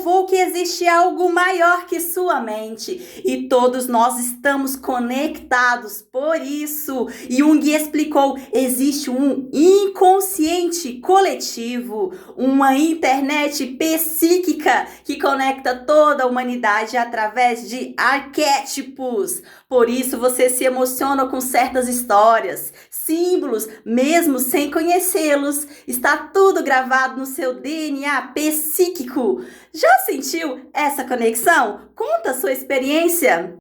provou que existe algo maior que sua mente e todos nós estamos conectados por isso. Jung explicou: existe um inconsciente coletivo, uma internet psíquica que conecta toda a humanidade através de arquétipos. Por isso você se emociona com certas histórias, símbolos, mesmo sem conhecê-los. Está tudo gravado no seu DNA psíquico. Já sentiu essa conexão? Conta a sua experiência.